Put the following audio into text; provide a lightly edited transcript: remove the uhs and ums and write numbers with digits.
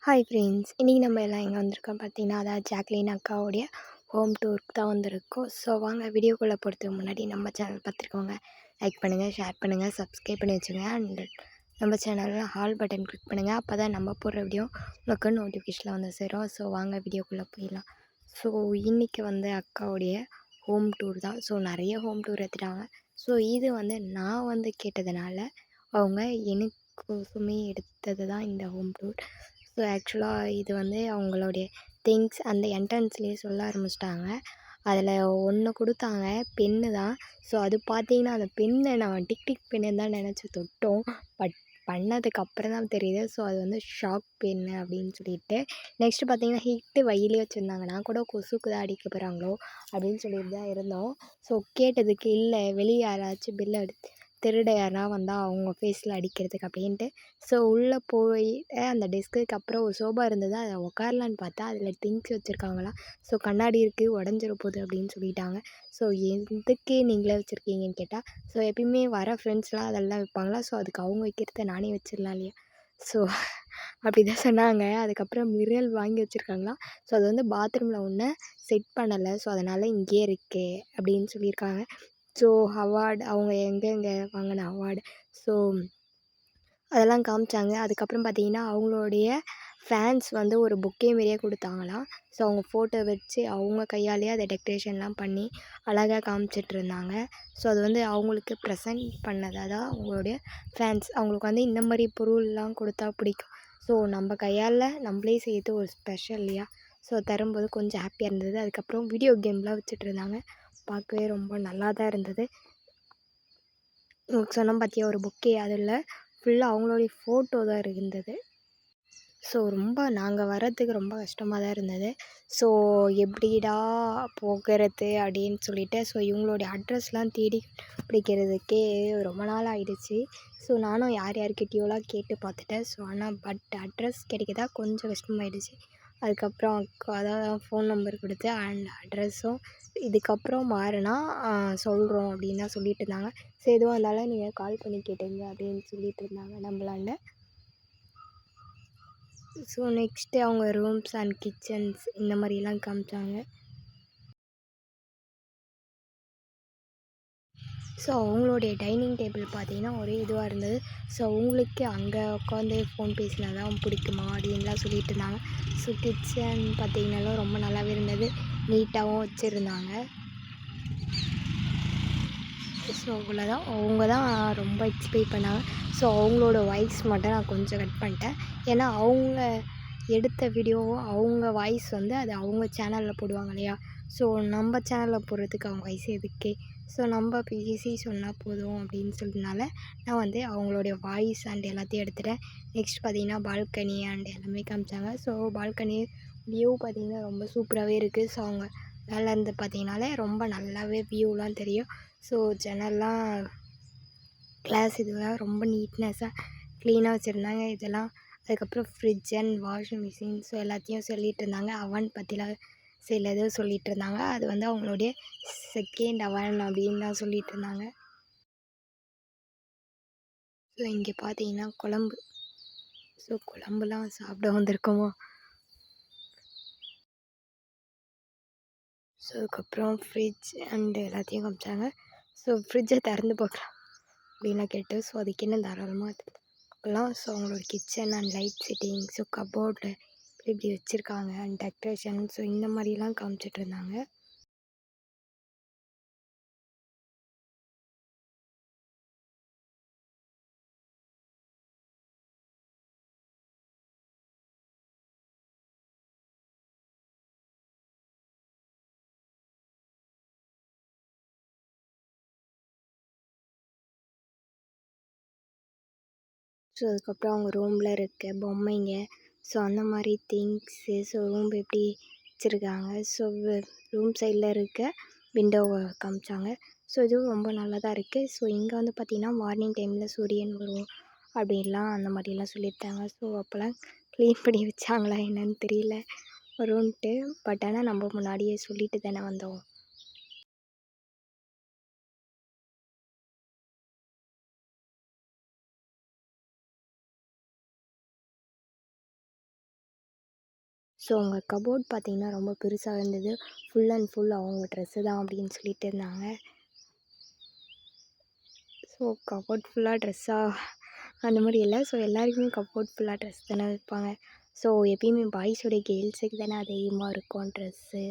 Hi friends! இன்றைக்கி நம்ம எல்லாம் எங்கே வந்திருக்கோம் பார்த்தீங்கன்னா, அதாவது ஜாக்லின் அக்காவுடைய ஹோம் டூருக்கு தான் வந்திருக்கோம். ஸோ வாங்க வீடியோக்குள்ளே போகிறதுக்கு முன்னாடி நம்ம சேனல் பார்த்துருக்கோங்க லைக் பண்ணுங்கள், ஷேர் பண்ணுங்கள், சப்ஸ்கிரைப் பண்ணி வச்சுங்க. அண்ட் நம்ம சேனலில் ஆல் பட்டன் கிளிக் பண்ணுங்கள். அப்போ தான் நம்ம போடுற வீடியோ உங்களுக்கு நோட்டிஃபிகேஷனில் வந்து சேரும். ஸோ வாங்க வீடியோக்குள்ளே போயிடலாம். ஸோ இன்றைக்கி வந்து அக்காவுடைய ஹோம் டூர் தான். ஸோ நிறைய ஹோம் டூர் எடுத்துட்டாங்க. ஸோ இது வந்து நான் வந்து கேட்டதுனால அவங்க எனக்கோசமே எடுத்தது தான் இந்த ஹோம் டூர். ஸோ ஆக்சுவலாக இது வந்து அவங்களுடைய திங்ஸ் அந்த என்ட்ரன்ஸ்லேயே சொல்ல ஆரம்பிச்சிட்டாங்க. அதில் ஒன்று கொடுத்தாங்க, பென்னு தான். ஸோ அது பார்த்தீங்கன்னா அந்த பென்னை நான் டிக் பென்னு தான் நினச்சி தொட்டோம். பட் பண்ணதுக்கப்புறம் தான் தெரியுது. ஸோ அது வந்து ஷாக் பென்னு அப்படின்னு சொல்லிட்டு. நெக்ஸ்ட்டு பார்த்தீங்கன்னா ஹிட்டு வயிலே வச்சுருந்தாங்க. நான் கூட கொசுக்கு தான் அடிக்க போகிறாங்களோ அப்படின்னு சொல்லிட்டு தான் இருந்தோம். ஸோ கேட்டதுக்கு இல்லை, வெளியே யாராச்சும் பில் திருட யாருனா வந்தால் அவங்க ஃபேஸில் அடிக்கிறதுக்கு அப்படின்ட்டு. ஸோ உள்ளே போய் அந்த டெஸ்க்குக்கு அப்புறம் ஒரு சோபா இருந்தது. அதை உட்காரலான்னு பார்த்தா அதில் திங்ஸ் வச்சுருக்காங்களாம். ஸோ கண்ணாடி இருக்குது, உடஞ்சிர போகுது அப்படின்னு சொல்லிட்டாங்க. ஸோ எதுக்கு நீங்களே வச்சுருக்கீங்கன்னு கேட்டால், ஸோ எப்பயுமே வர ஃப்ரெண்ட்ஸ்லாம் அதெல்லாம் வைப்பாங்களா, ஸோ அதுக்கு அவங்க வைக்கிறத நானே வச்சிடலாம் இல்லையா. ஸோ அப்படி தான் சொன்னாங்க. அதுக்கப்புறம் மிரர் வாங்கி வச்சுருக்காங்களாம். ஸோ அது வந்து பாத்ரூமில் ஒன்று செட் பண்ணலை. ஸோ அதனால் இங்கேயே இருக்கு அப்படின்னு சொல்லியிருக்காங்க. ஸோ அவார்டு அவங்க எங்கெங்கே வாங்கின அவார்டு ஸோ அதெல்லாம் காமிச்சாங்க. அதுக்கப்புறம் பார்த்தீங்கன்னா அவங்களுடைய ஃபேன்ஸ் வந்து ஒரு பொக்கே மாரியே கொடுத்தாங்களாம். ஸோ அவங்க ஃபோட்டோ வச்சு அவங்க கையாலேயே அதை டெக்கரேஷன்லாம் பண்ணி அழகாக காமிச்சிட்ருந்தாங்க. ஸோ அது வந்து அவங்களுக்கு ப்ரெசென்ட் பண்ணதாக தான் அவங்களுடைய ஃபேன்ஸ். அவங்களுக்கு வந்து இந்த மாதிரி பொருள்லாம் கொடுத்தா பிடிக்கும். ஸோ நம்ம கையால் நம்மளே செய்யறது ஒரு ஸ்பெஷல் இல்லையா. ஸோ தரும்போது கொஞ்சம் ஹாப்பியாக இருந்தது. அதுக்கப்புறம் வீடியோ கேம்லாம் வச்சுட்ருந்தாங்க. பார்க்கவே ரொம்ப நல்லா தான் இருந்தது. உங்களுக்கு சொன்னோம் பார்த்தியா ஒரு பொக்கே, அதில் ஃபுல்லாக அவங்களுடைய ஃபோட்டோ தான் இருந்தது. ஸோ ரொம்ப நாங்கள் வர்றதுக்கு ரொம்ப கஷ்டமாக தான் இருந்தது. ஸோ எப்படிடா போகிறது அப்படின்னு சொல்லிட்டு ஸோ இவங்களுடைய அட்ரஸ்லாம் தேடி பிடிக்கிறதுக்கே ரொம்ப நாள் ஆகிடுச்சு. ஸோ நானும் யார்கிட்டயோலாம் கேட்டு பார்த்துட்டேன். ஸோ ஆனால் பட் அட்ரஸ் கிடைக்கதா கொஞ்சம் கஷ்டமாயிடுச்சு. அதுக்கப்புறம் அக்கா தான் ஃபோன் நம்பர் கொடுத்து அண்ட் அட்ரஸும் இதுக்கப்புறம் மாறினா சொல்கிறோம் அப்படின்னு தான் சொல்லிட்டு இருந்தாங்க. ஸோ எதுவாக இருந்தாலும் நீங்கள் கால் பண்ணி கேட்டுங்க அப்படின்னு சொல்லிட்டு இருந்தாங்க நம்மளாண்ட. ஸோ நெக்ஸ்ட்டு அவங்க ரூம்ஸ் அண்ட் கிச்சன்ஸ் இந்த மாதிரிலாம் காமிச்சாங்க. ஸோ அவங்களுடைய டைனிங் டேபிள் பார்த்திங்கன்னா ஒரே இதுவாக இருந்தது. ஸோ அவங்களுக்கு அங்கே உட்காந்து ஃபோன் பேசினா தான் பிடிக்குமா அப்படின்லாம் சொல்லிட்டு இருந்தாங்க. ஸோ கிச்சன் பார்த்திங்கனாலும் ரொம்ப நல்லாவே இருந்தது, நீட்டாகவும் வச்சுருந்தாங்க. ஸோ அவ்வளோதான், அவங்க தான் ரொம்ப எக்ஸ்பிளைன் பண்ணாங்க. ஸோ அவங்களோட வாய்ஸ் மட்டும் நான் கொஞ்சம் கட் பண்ணிட்டேன். ஏன்னா அவங்க எடுத்த வீடியோவும் அவங்க வாய்ஸ் வந்து அது அவங்க சேனலில் போடுவாங்க இல்லையா. ஸோ நம்ம சேனலில் போடுறதுக்கு அவங்க வாய்ஸ் எதுக்கு. ஸோ நம்ம பேசி சொன்னால் போதும் அப்படின்னு சொல்லினால நான் வந்து அவங்களுடைய வாய்ஸ் அண்ட் எல்லாத்தையும் எடுத்துட்டேன். நெக்ஸ்ட் பார்த்திங்கன்னா பால்கனி அண்ட் எல்லாமே காமிச்சாங்க. ஸோ பால்கனி வியூ பார்த்திங்கன்னா ரொம்ப சூப்பராகவே இருக்குது. ஸோ அவங்க மேலே இருந்து பார்த்திங்கனாலே ரொம்ப நல்லாவே வியூலாம் தெரியும். ஸோ ஜன்னல்லாம் கிளாஸ் இதெல்லாம் ரொம்ப நீட்னஸாக க்ளீனாக வச்சுருந்தாங்க இதெல்லாம். அதுக்கப்புறம் fridge and washing machine so எல்லாத்தையும் சொல்லிகிட்டு இருந்தாங்க. அவன் பற்றிலாம் சில இது சொல்லிகிட்டு இருந்தாங்க. அது வந்து அவங்களுடைய செகண்ட் அவன் அப்படின்னு தான் சொல்லிகிட்டு இருந்தாங்க. ஸோ இங்கே பார்த்தீங்கன்னா குழம்பு. ஸோ குழம்புலாம் சாப்பிட வந்திருக்கோமோ. ஸோ அதுக்கப்புறம் ஃப்ரிட்ஜ் அண்டு எல்லாத்தையும் காமிச்சாங்க. ஸோ ஃப்ரிட்ஜை திறந்து பார்க்கலாம் அப்படின்லாம் கேட்டு ஸோ அதுக்கு என்ன தாராளமாக பார்க்கலாம். ஸோ அவங்களோட kitchen and light setting so கபோர்டில் இப்படி வச்சுருக்காங்க அண்ட் டெக்கரேஷன் ஸோ இந்த மாதிரிலாம் காமிச்சிட்ருந்தாங்க. ஸோ அதுக்கப்புறம் அவங்க ரூமில் இருக்க பொம்மைங்க ஸோ அந்த மாதிரி திங்ஸு ஸோ ரூம் எப்படி வச்சுருக்காங்க. ஸோ ரூம் சைடில் இருக்க விண்டோவை காமிச்சாங்க. ஸோ இதுவும் ரொம்ப நல்லா தான் இருக்குது. ஸோ இங்கே வந்து பார்த்திங்கன்னா மார்னிங் டைமில் சூரியன் வரும் அப்படின்லாம் அந்த மாதிரிலாம் சொல்லியிருக்காங்க. ஸோ அப்போல்லாம் க்ளீன் பண்ணி வச்சாங்களா என்னன்னு தெரியல வரும்ன்ட்டு. பட் ஆனால் நம்ம முன்னாடியே சொல்லிட்டு தானே வந்தோம். ஸோ அவங்க கபோர்ட் பார்த்திங்கன்னா ரொம்ப பெருசாக இருந்தது. ஃபுல் அண்ட் ஃபுல் அவங்க ட்ரெஸ்ஸு தான் அப்படின்னு சொல்லிட்டு இருந்தாங்க. ஸோ கபோர்ட் ஃபுல்லாக ட்ரெஸ்ஸாக அந்த மாதிரி இல்லை. ஸோ எல்லாருக்குமே கபோர்ட் ஃபுல்லாக ட்ரெஸ் தானே வைப்பாங்க. ஸோ எப்பயுமே பாய்ஸோடைய கேர்ள்ஸுக்கு தானே அதிகமாக இருக்கும் ட்ரெஸ்ஸு.